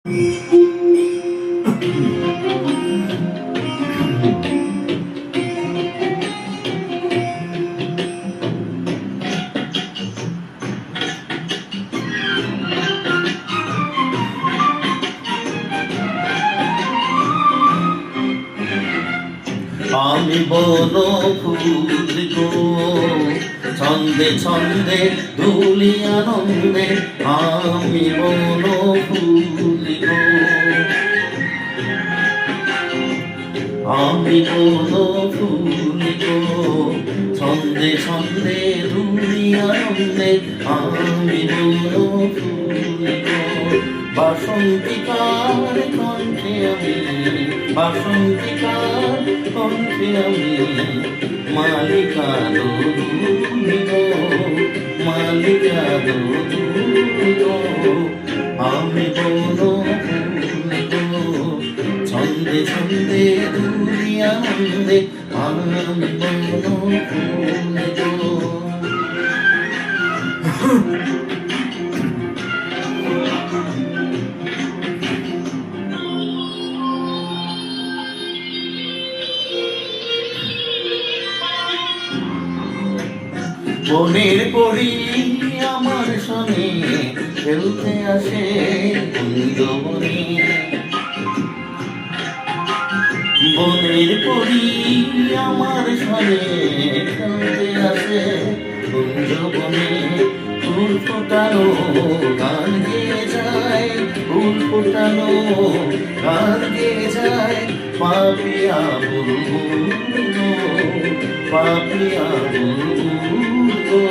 আমি বন ফুল গো, ছন্দে ছন্দে দুলি আনন্দে। আমি বন ফুল গো, আমি বন ফুল গো, ছন্দে ছন্দে দুলি আনন্দে। আমি বন ফুল গো, বাসন্তিকার কণ্ঠে আমি, বাসন্তিকার কণ্ঠে আমি মালিকা দুলি গো, মালিকা দুলি গো। আমি বন ফুল গো, ছন্দে ছন্দে দুলি আনন্দে। আমি বন ফুল গো। বনের পরি আমার সনে খেলতে আসে কুঞ্জবনে। বনের পরি আমার সনে খেলতে আসে কুঞ্জবনে। ফুল ফোটানো গান গেয়ে যায়, ফুল ফোটানো গান গেয়ে যায়। পাপিয়া বুলবুল গো, পাপিয়া বুলবুল গো।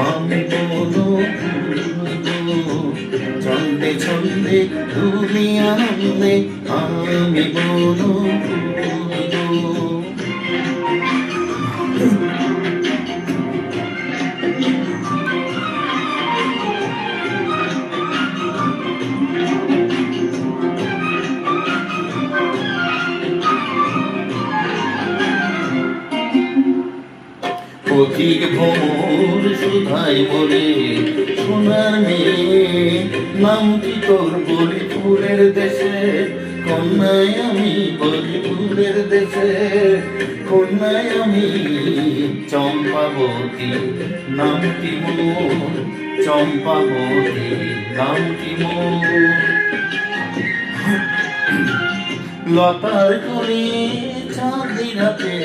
আমি বন ফুল গো, ছন্দে ছন্দে দুলি আনন্দে। আমি বন ফুল গো। পথিক ভ্রমর সুধাই বলে সোনার মেয়ে, নামটি তোর বলিপুরের দেশে। কন্যায় আমি বলিপুরের দেশে, কন্যায় আমি চম্পাবতী নামটি মোর, চম্পাবতী নামটি মোর। লতার কোলে চাঁদি রাতে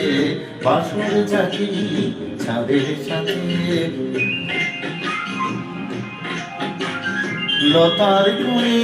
বাসর জাগি চাঁদের সাথে। লতার কোলে